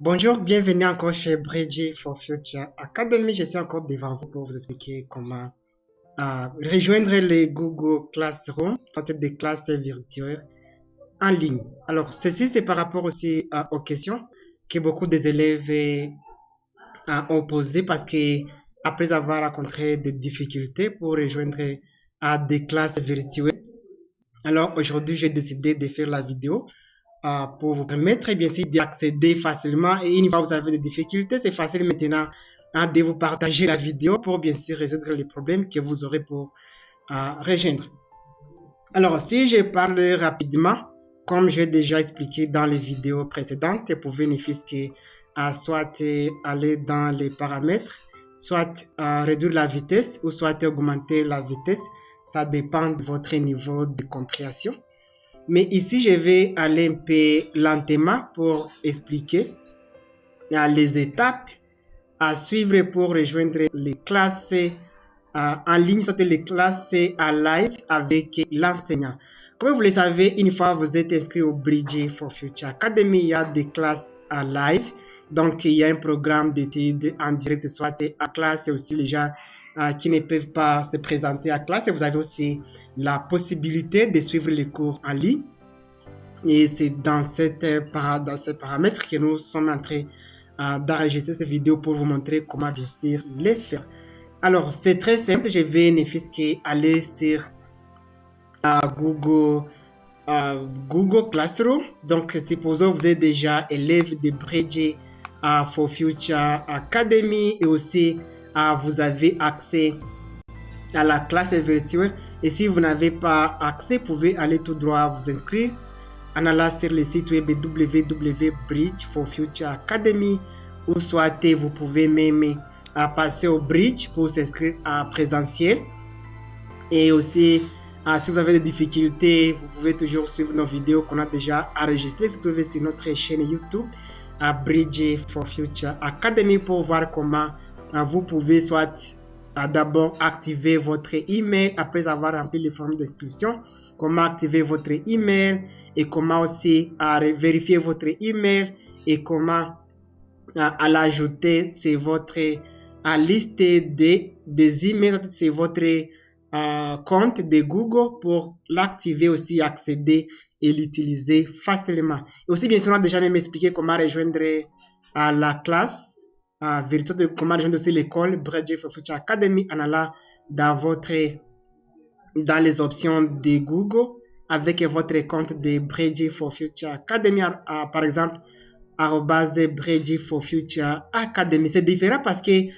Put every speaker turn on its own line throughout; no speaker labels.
Bonjour, bienvenue encore chez Bridge for Future Academy. Je suis encore devant vous pour vous expliquer comment rejoindre les Google Classroom, soit des classes virtuelles en ligne. Alors, ceci, c'est par rapport aussi aux questions que beaucoup des élèves ont posées parce que après avoir rencontré des difficultés pour rejoindre des classes virtuelles, alors aujourd'hui, j'ai décidé de faire la vidéo pour vous permettre bien sûr d'accéder facilement. Et une fois que vous avez des difficultés, c'est facile maintenant de vous partager la vidéo pour bien sûr résoudre les problèmes que vous aurez pour rejoindre. Alors, si je parle rapidement, comme j'ai déjà expliqué dans les vidéos précédentes, vous pouvez ne fût-ce que soit aller dans les paramètres, soit réduire la vitesse ou soit augmenter la vitesse. Ça dépend de votre niveau de compréhension. Mais ici, je vais aller un peu lentement pour expliquer les étapes à suivre pour rejoindre les classes en ligne, soit les classes en live avec l'enseignant. Comme vous le savez, une fois que vous êtes inscrit au Bridge for Future Academy, il y a des classes en live. Donc, il y a un programme d'études en direct, soit à classe, et aussi les gens qui ne peuvent pas se présenter à classe. Et vous avez aussi la possibilité de suivre les cours en ligne. Et c'est dans ces paramètres que nous sommes en train d'enregistrer cette vidéo pour vous montrer comment bien sûr les faire. Alors, c'est très simple. Je vais ne fût-ce qu'aller sur Google, Google Classroom. Donc, supposons que vous êtes déjà élève de Bridge for Future Academy et aussi vous avez accès à la classe virtuelle. Et si vous n'avez pas accès, vous pouvez aller tout droit vous inscrire en allant sur le site web www.bridge4future academy ou soit vous pouvez même passer au Bridge pour s'inscrire en présentiel. Et aussi, si vous avez des difficultés, vous pouvez toujours suivre nos vidéos qu'on a déjà enregistrées. Se trouver sur notre chaîne YouTube à Bridge for Future Academy pour voir comment vous pouvez soit d'abord activer votre email après avoir rempli les formes d'inscription, comment activer votre email et comment aussi vérifier votre email et comment à l'ajouter sur votre liste des emails, c'est votre compte de Google pour l'activer aussi, accéder et l'utiliser facilement. Et aussi, bien sûr, on a déjà même expliqué comment rejoindre la classe virtuelle, comment rejoindre aussi l'école Bridge for Future Academy en allant dans les options de Google avec votre compte de Bridge for Future Academy, par exemple, Bridge for Future Academy. C'est différent parce que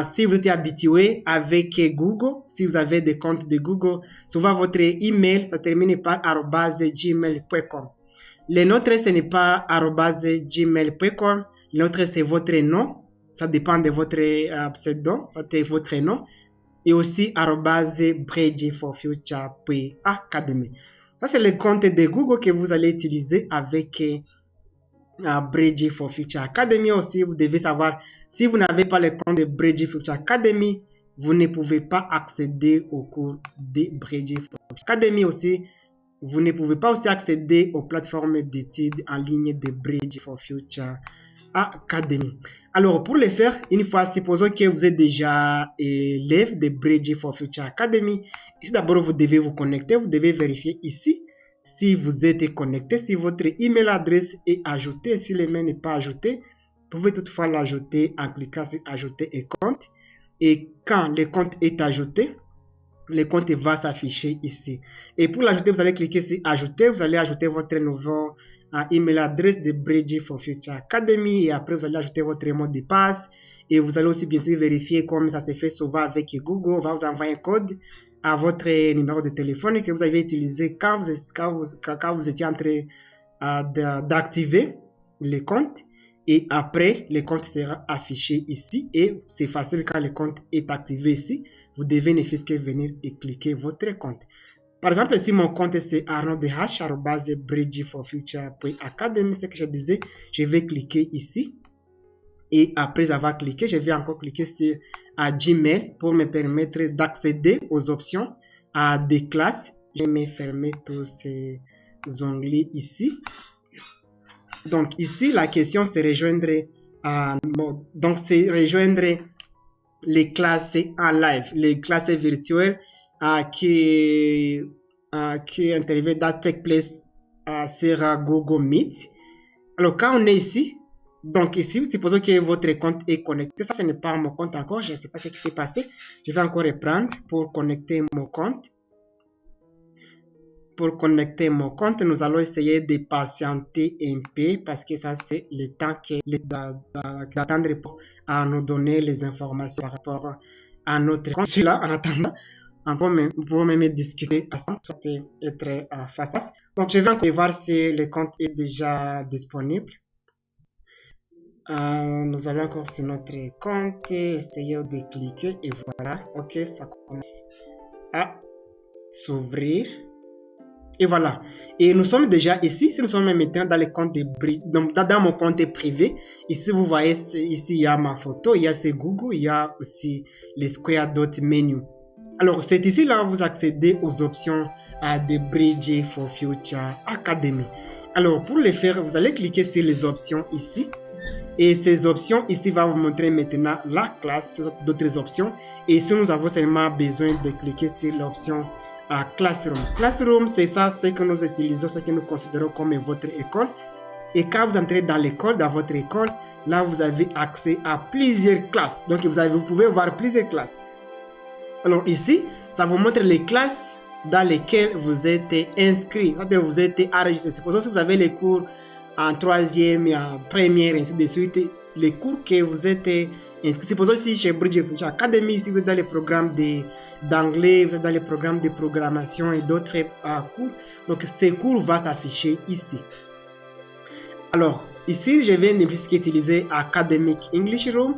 si vous êtes habitué avec Google, si vous avez des comptes de Google, souvent votre email, ça termine par @gmail.com. Le nôtre, ce n'est pas @gmail.com. Le nôtre, c'est votre nom. Ça dépend de votre pseudo, votre nom. Et aussi @bridge4future.academy. Ça, c'est le compte de Google que vous allez utiliser avec Bridge for Future Academy. Aussi, vous devez savoir, si vous n'avez pas le compte de Bridge for Future Academy, vous ne pouvez pas accéder au cours de Bridge for Future Academy. Aussi, vous ne pouvez pas aussi accéder aux plateformes d'études en ligne de Bridge for Future Academy. Alors, pour le faire, une fois, supposons que vous êtes déjà élève de Bridge for Future Academy. Ici, d'abord, vous devez vous connecter. Vous devez vérifier ici si vous êtes connecté, si votre email adresse est ajoutée. Si l'email n'est pas ajouté, vous pouvez toutefois l'ajouter en cliquant sur Ajouter un compte. Et quand le compte est ajouté, le compte va s'afficher ici. Et pour l'ajouter, vous allez cliquer sur Ajouter. Vous allez ajouter votre nouveau email adresse de Bridge for Future Academy et après vous allez ajouter votre mot de passe et vous allez aussi bien sûr vérifier comme ça se fait souvent avec Google. On va vous envoyer un code à votre numéro de téléphone que vous avez utilisé quand vous étiez en train d'activer le compte et après le compte sera affiché ici et c'est facile quand le compte est activé ici. Vous devez ne fût-ce que venir et cliquer votre compte. Par exemple, si mon compte c'est arnaud.bridge4future.academy, c'est ce que je disais, je vais cliquer ici. Et après avoir cliqué, je vais encore cliquer sur Gmail pour me permettre d'accéder aux options des classes. Je vais fermer tous ces onglets ici. Donc ici, la question c'est rejoindre, donc c'est rejoindre les classes en live, les classes virtuelles qui interviennent dans Tech Place sur Google Meet. Alors quand on est ici, donc ici, supposons que votre compte est connecté. Ça, ce n'est pas mon compte encore. Je ne sais pas ce qui s'est passé. Je vais encore reprendre pour connecter mon compte. Pour connecter mon compte, nous allons essayer de patienter un peu parce que ça, c'est le temps d'attendre pour nous donner les informations par rapport à notre compte. Celui-là, en attendant, on peut même discuter ensemble, soit être face à face. Donc, je vais encore voir si le compte est déjà disponible. Nous allons encore sur notre compte, essayer de cliquer et voilà. Ok, ça commence à s'ouvrir. Et voilà. Et nous sommes déjà ici. Si nous sommes maintenant dans le compte dans mon compte privé, ici vous voyez, ici il y a ma photo, il y a ce Google, il y a aussi les Square Dot Menu. Alors c'est ici là vous accédez aux options de Bridge for Future Academy. Alors pour le faire, vous allez cliquer sur les options ici. Et ces options ici vont vous montrer maintenant la classe, d'autres options. Et si nous avons seulement besoin de cliquer sur l'option Classroom. Classroom, c'est ça, c'est que nous utilisons, ce que nous considérons comme votre école. Et quand vous entrez dans l'école, dans votre école, là, vous avez accès à plusieurs classes. Donc, vous pouvez voir plusieurs classes. Alors ici, ça vous montre les classes dans lesquelles vous êtes inscrit, vous êtes enregistré. Supposons que vous avez les cours en troisième, en première, ainsi de suite, les cours que vous êtes inscrit. Supposons ici chez Bridge Future Academy, si vous êtes dans les programmes d'anglais, vous êtes dans les programmes de programmation et d'autres cours. Donc, ces cours vont s'afficher ici. Alors, ici, je viens utiliser Academic English Room.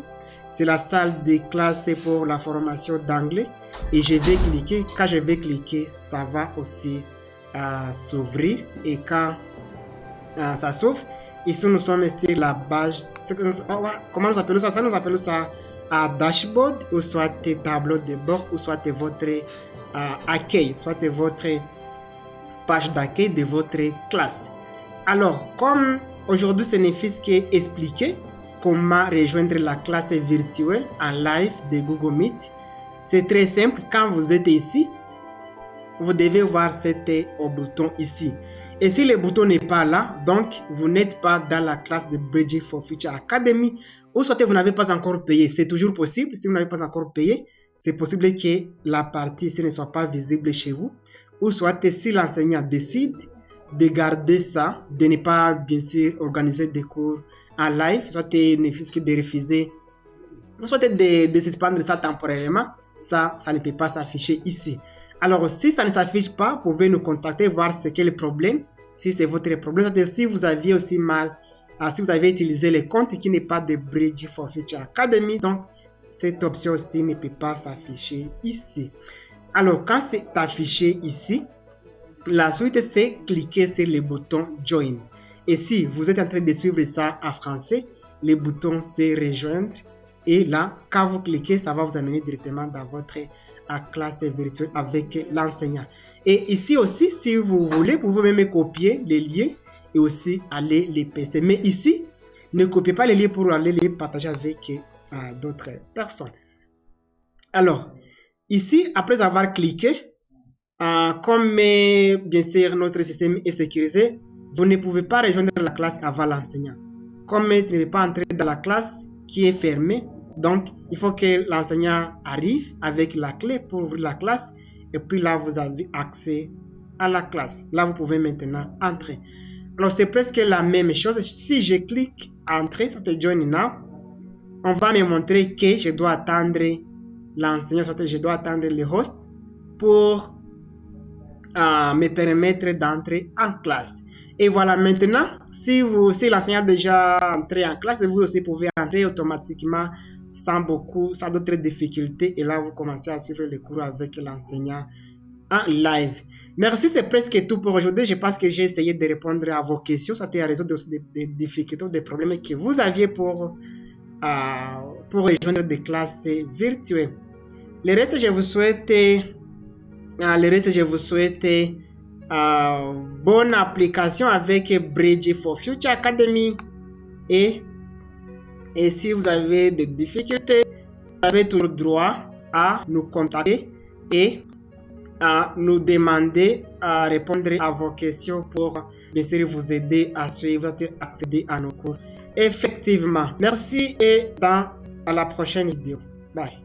C'est la salle de classe pour la formation d'anglais. Et je vais cliquer. Quand je vais cliquer, ça va aussi s'ouvrir. Et quand ça s'ouvre, ici nous sommes sur la page. Comment nous appelons ça? Ça nous appelons ça dashboard, ou soit tableau de bord, ou soit votre accueil, soit votre page d'accueil de votre classe. Alors, comme aujourd'hui ce n'est fait qu'expliquer comment rejoindre la classe virtuelle en live de Google Meet, c'est très simple. Quand vous êtes ici, vous devez voir cet bouton ici. Et si le bouton n'est pas là, donc vous n'êtes pas dans la classe de Bridge for Future Academy, ou soit vous n'avez pas encore payé. C'est toujours possible. Si vous n'avez pas encore payé, c'est possible que la partie ici ne soit pas visible chez vous. Ou soit si l'enseignant décide de garder ça, de ne pas bien sûr organiser des cours en live, soit ne fait de refuser, soit de suspendre ça temporairement, ça ne peut pas s'afficher ici. Alors, si ça ne s'affiche pas, vous pouvez nous contacter, voir ce qu'est le problème. Si c'est votre problème, c'est-à-dire si vous aviez aussi mal, si vous avez utilisé le compte qui n'est pas de Bridge for Future Academy, donc cette option-ci ne peut pas s'afficher ici. Alors, quand c'est affiché ici, la suite, c'est cliquer sur le bouton Join. Et si vous êtes en train de suivre ça en français, le bouton c'est Rejoindre. Et là, quand vous cliquez, ça va vous amener directement dans votre classe virtuelle avec l'enseignant. Et ici aussi, si vous voulez, vous pouvez même copier les liens et aussi aller les paster. Mais ici, ne copiez pas les liens pour aller les partager avec d'autres personnes. Alors, ici, après avoir cliqué, comme bien sûr notre système est sécurisé, vous ne pouvez pas rejoindre la classe avant l'enseignant. Comme tu ne peux pas entrer dans la classe qui est fermée, donc il faut que l'enseignant arrive avec la clé pour ouvrir la classe, et puis là vous avez accès à la classe. Là vous pouvez maintenant entrer. Alors c'est presque la même chose. Si je clique entrer, ça te join now, on va me montrer que je dois attendre l'enseignant, soit je dois attendre le host pour me permettre d'entrer en classe. Et voilà, maintenant, si l'enseignant a déjà entré en classe, vous aussi pouvez entrer automatiquement sans d'autres difficultés. Et là, vous commencez à suivre le cours avec l'enseignant en live. Merci, c'est presque tout pour aujourd'hui. Je pense que j'ai essayé de répondre à vos questions. Ça a résoudre des difficultés, des problèmes que vous aviez pour rejoindre des classes virtuelles. Le reste, je vous souhaite bonne application avec Bridge for Future Academy. Et si vous avez des difficultés, vous avez tout le droit à nous contacter et à nous demander à répondre à vos questions pour bien sûr vous aider à suivre et accéder à nos cours. Effectivement. Merci et à la prochaine vidéo. Bye.